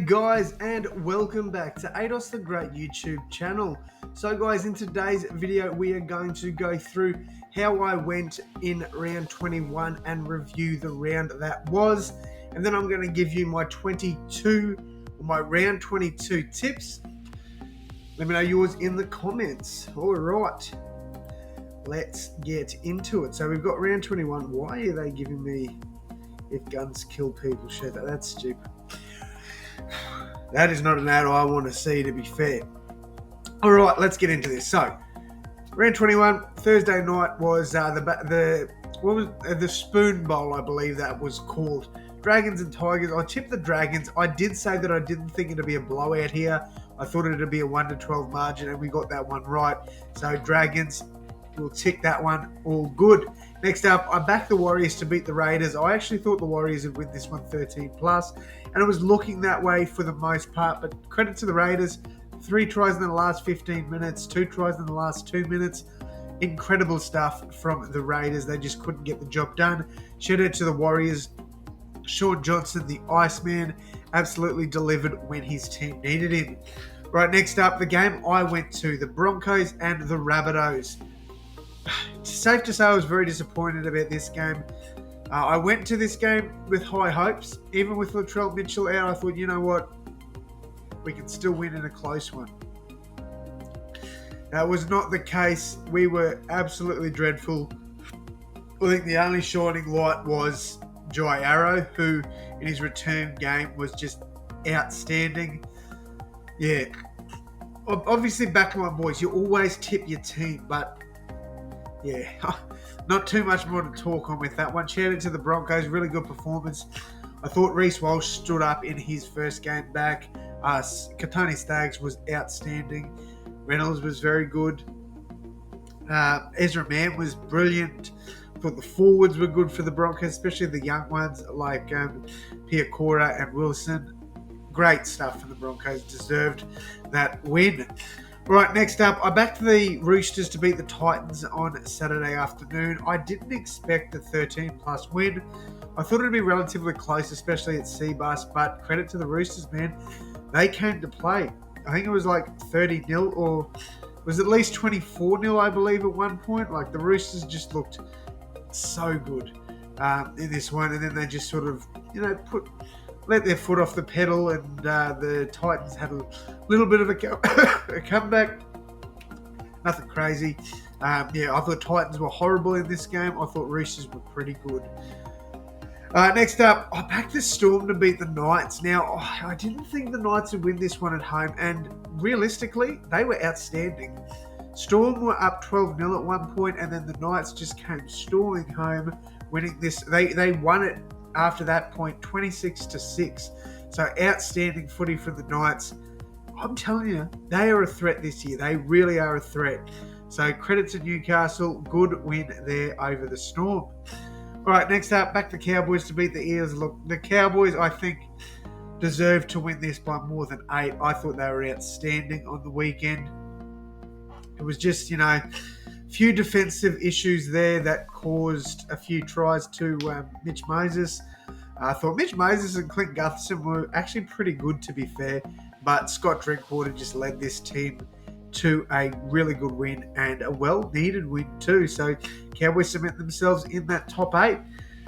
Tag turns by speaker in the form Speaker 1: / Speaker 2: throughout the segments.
Speaker 1: Guys, and welcome back to ADOS the Great YouTube channel. So guys, in today's video we are going to go through how I went in round 21 and review the round that was, and then I'm going to give you my round 22 tips. Let me know yours in the comments. All right, let's get into it. So we've got round 21. Why are they giving me if guns kill people shit? That's stupid. That is not an ad I want to see, to be fair. All right, let's get into this. So, round 21, Thursday night was the Spoon Bowl, I believe that was called. Dragons and Tigers. I tipped the Dragons. I did say that I didn't think it'd be a blowout here. I thought it'd be a 1-12 margin, and we got that one right. So, Dragons, we'll tick that one all good. Next up, I backed the Warriors to beat the Raiders. I actually thought the Warriors would win this one 13+, and it was looking that way for the most part, but credit to the Raiders. 3 tries in the last 15 minutes, 2 tries in the last 2 minutes. Incredible stuff from the Raiders. They just couldn't get the job done. Shout out to the Warriors. Sean Johnson, the Iceman, absolutely delivered when his team needed him. Right, next up, the game I went to, the Broncos and the Rabbitohs. It's safe to say I was very disappointed about this game. I went to this game with high hopes. Even with Latrell Mitchell out, I thought, you know what? We can still win in a close one. That was not the case. We were absolutely dreadful. I think the only shining light was Jai Arrow, who in his return game was just outstanding. Yeah. Obviously, back to my boys, you always tip your team, but yeah, not too much more to talk on with that one. Shout out to the Broncos, really good performance. I thought Reece Walsh stood up in his first game back. Katoni Staggs was outstanding. Reynolds was very good. Ezra Mann was brilliant. I thought the forwards were good for the Broncos, especially the young ones like Piakora and Wilson. Great stuff for the Broncos. Deserved that win. Right, next up, I backed the Roosters to beat the Titans on Saturday afternoon. I didn't expect a 13+ win. I thought it'd be relatively close, especially at Seabus, but credit to the Roosters, man. They came to play. I think it was like 30-0 or it was at least 24-0, I believe, at one point. Like, the Roosters just looked so good in this one, and then they just sort of, let their foot off the pedal, and the Titans had a little bit of a comeback. Nothing crazy. I thought Titans were horrible in this game. I thought Roosters were pretty good. Next up, I backed the Storm to beat the Knights. Now, I didn't think the Knights would win this one at home, and realistically, they were outstanding. Storm were up 12-0 at one point, and then the Knights just came storming home, winning this. They won it after that point, 26-6. So outstanding footy from the Knights. I'm telling you, they are a threat this year. They really are a threat. So credit to Newcastle. Good win there over the Storm. All right, next up, back the Cowboys to beat the Eels. Look, the Cowboys, I think, deserved to win this by more than 8. I thought they were outstanding on the weekend. It was just, few defensive issues there that caused a few tries to Mitch Moses. I thought Mitch Moses and Clint Gutherson were actually pretty good, to be fair, but Scott Drinkwater just led this team to a really good win and a well-needed win too. So Cowboys cement themselves in that top 8.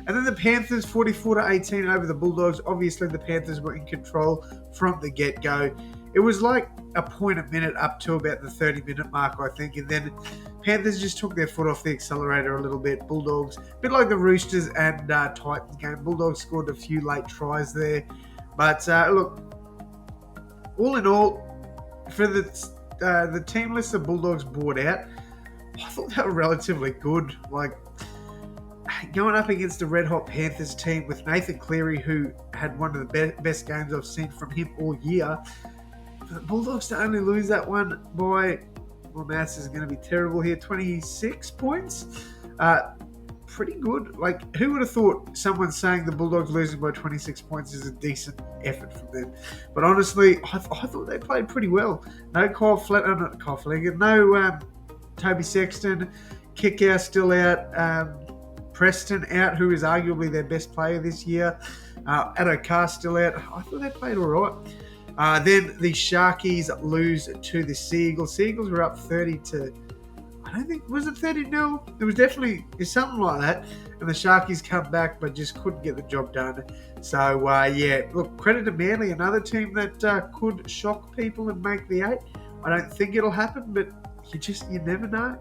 Speaker 1: And then the Panthers 44-18 over the Bulldogs. Obviously, the Panthers were in control from the get-go. It was like a point a minute up to about the 30-minute mark, I think. And then Panthers just took their foot off the accelerator a little bit. Bulldogs, a bit like the Roosters and Titans game. Bulldogs scored a few late tries there. But look, all in all, for the team list the Bulldogs brought out, I thought they were relatively good. Like, going up against the red-hot Panthers team with Nathan Cleary, who had one of the best games I've seen from him all year. For the Bulldogs to only lose that one by, my maths is going to be terrible here, 26 points. Pretty good. Like, who would have thought someone saying the Bulldogs losing by 26 points is a decent effort from them? But honestly, I thought they played pretty well. No Toby Sexton, Kickout still out. Preston out, who is arguably their best player this year. Addo-Carr still out. I thought they played all right. Then the Sharkies lose to the Seagulls. Seagulls were up 30 to, I don't think, was it 30-0? It was definitely something like that. And the Sharkies come back but just couldn't get the job done. So, look, credit to Manly, another team that could shock people and make the 8. I don't think it'll happen, but you never know.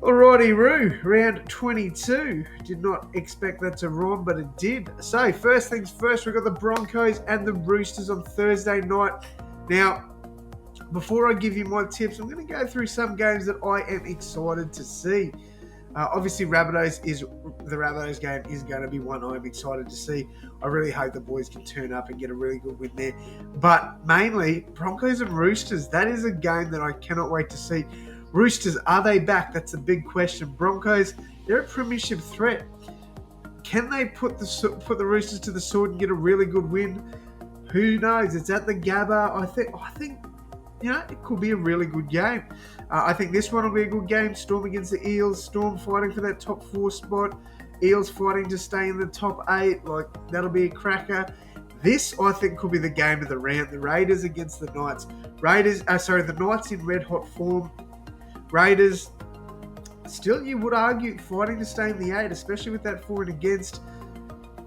Speaker 1: Alrighty, Roo, round 22. Did not expect that to rhyme, but it did. So, first things first, we've got the Broncos and the Roosters on Thursday night. Now, before I give you my tips, I'm going to go through some games that I am excited to see. Obviously, the Rabbitohs game is going to be one I'm excited to see. I really hope the boys can turn up and get a really good win there. But mainly, Broncos and Roosters, that is a game that I cannot wait to see. Roosters, are they back? That's a big question. Broncos, they're a premiership threat. Can they put the Roosters to the sword and get a really good win? Who knows? It's at the Gabba. I think it could be a really good game. I think this one will be a good game. Storm against the Eels. Storm fighting for that top 4 spot. Eels fighting to stay in the top 8. That'll be a cracker. This, I think, could be the game of the round. The Raiders against the Knights. The Knights in red-hot form. Raiders, still, you would argue, fighting to stay in the 8, especially with that for and against.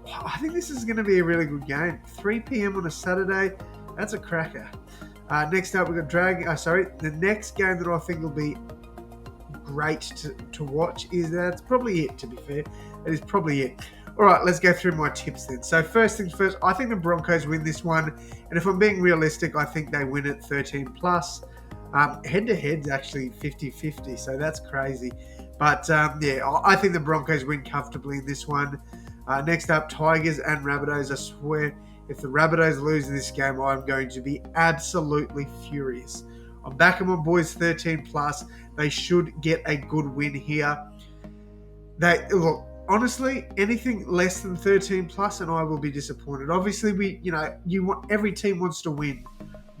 Speaker 1: I think this is going to be a really good game. 3 p.m. on a Saturday. That's a cracker. Next up, we've got the next game that I think will be great to watch that's probably it, to be fair. That is probably it. All right, let's go through my tips then. So first things first, I think the Broncos win this one. And if I'm being realistic, I think they win it 13+. Head-to-head's actually 50-50, so that's crazy. But, I think the Broncos win comfortably in this one. Next up, Tigers and Rabbitohs. I swear, if the Rabbitohs lose in this game, I'm going to be absolutely furious. I'm backing my boys 13+. They should get a good win here. Honestly, anything less than 13+, and I will be disappointed. Obviously, every team wants to win,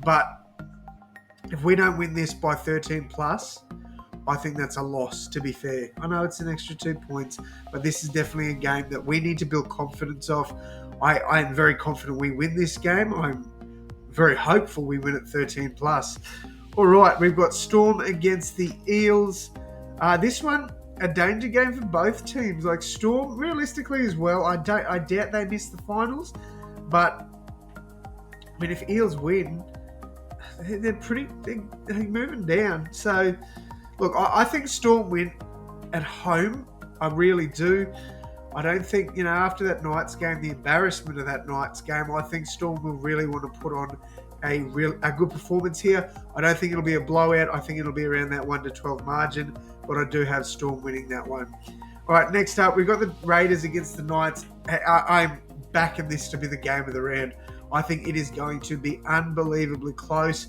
Speaker 1: but if we don't win this by 13+, I think that's a loss, to be fair. I know it's an extra 2 points, but this is definitely a game that we need to build confidence of. I am very confident we win this game. I'm very hopeful we win at 13+. All right, we've got Storm against the Eels. This one, a danger game for both teams. Storm, realistically as well, I doubt they miss the finals. But, if Eels win, they're moving down. So, look, I think Storm win at home. I really do. I don't think, after that Knights game, the embarrassment of that Knights game, I think Storm will really want to put on a good performance here. I don't think it'll be a blowout. I think it'll be around that 1-12 margin, but I do have Storm winning that one. All right, next up, we've got the Raiders against the Knights. I'm backing this to be the game of the round. I think it is going to be unbelievably close.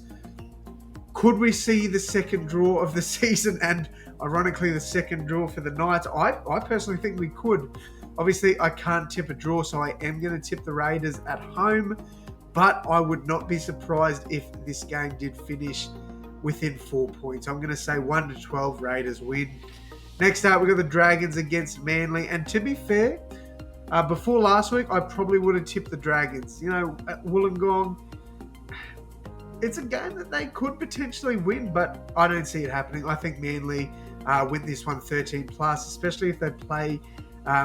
Speaker 1: Could we see the second draw of the season and, ironically, the second draw for the Knights? I personally think we could. Obviously, I can't tip a draw, so I am going to tip the Raiders at home. But I would not be surprised if this game did finish within 4 points. I'm going to say 1-12 Raiders win. Next up, we've got the Dragons against Manly. And to be fair, before last week, I probably would have tipped the Dragons. At Wollongong, it's a game that they could potentially win, but I don't see it happening. I think Manly win this one 13+, especially if they play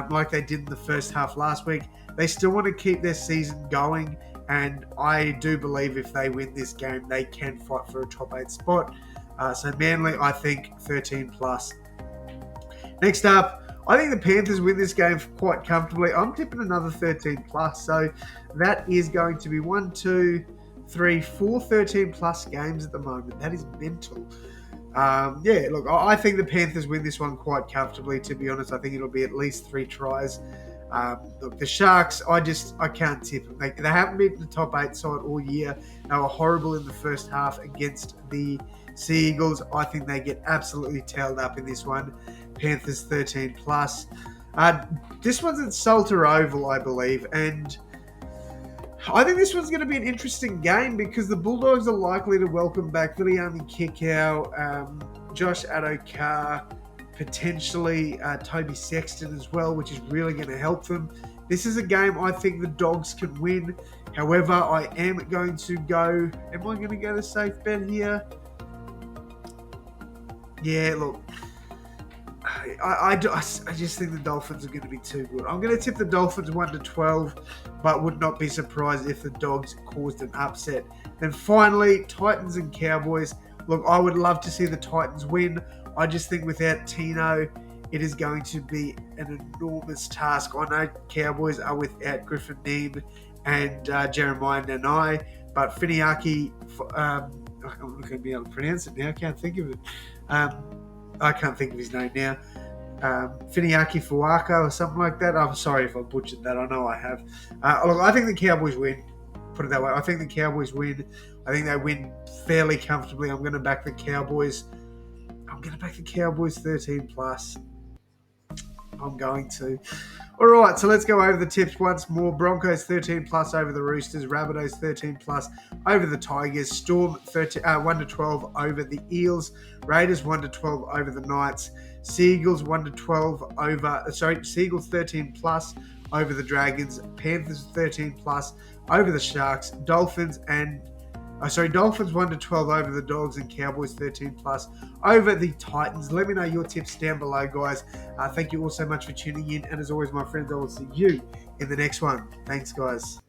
Speaker 1: like they did in the first half last week. They still want to keep their season going, and I do believe if they win this game, they can fight for a top 8 spot. So Manly, I think 13+. Next up, I think the Panthers win this game quite comfortably. I'm tipping another 13+. So that is going to be 1, 2, 3, 4 13+ games at the moment. That is mental. I think the Panthers win this one quite comfortably, to be honest. I think it'll be at least 3 tries. The Sharks, I can't tip them. They haven't been in the top 8 side all year. They were horrible in the first half against the Sea Eagles. I think they get absolutely tailed up in this one. Panthers 13+. This one's at Salter Oval, I believe, and I think this one's going to be an interesting game because the Bulldogs are likely to welcome back Viliami Kikau, Josh Addo-Carr, potentially Toby Sexton as well, which is really going to help them. This is a game I think the Dogs can win. However, I am going to go... Am I going to go the safe bet here? Yeah, look. I just think the Dolphins are going to be too good. I'm going to tip the Dolphins 1-12, but would not be surprised if the Dogs caused an upset. Then finally, Titans and Cowboys. Look, I would love to see the Titans win. I just think without Tino, it is going to be an enormous task. I know Cowboys are without Griffin Neame and Jeremiah Nanai, but Finiaki, I'm not going to be able to pronounce it now. I can't think of it. I can't think of his name now. Finiaki Fuaka or something like that. I'm sorry if I butchered that. I know I have. Look, I think the Cowboys win. Put it that way. I think the Cowboys win. I think they win fairly comfortably. I'm going to back the Cowboys. I'm going to back the Cowboys 13 plus. I'm going to. All right, so let's go over the tips once more. Broncos 13 plus over the Roosters. Rabbitohs 13 plus over the Tigers. Storm 1-12 over the Eels. Raiders 1-12 over the Knights. Seagulls 1-12 over. Seagulls 13 plus over the Dragons. Panthers 13 plus over the Sharks. Dolphins 1-12 over the Dogs, and Cowboys 13 plus over the Titans. Let me know your tips down below, guys. Thank you all so much for tuning in. And as always, my friends, I will see you in the next one. Thanks, guys.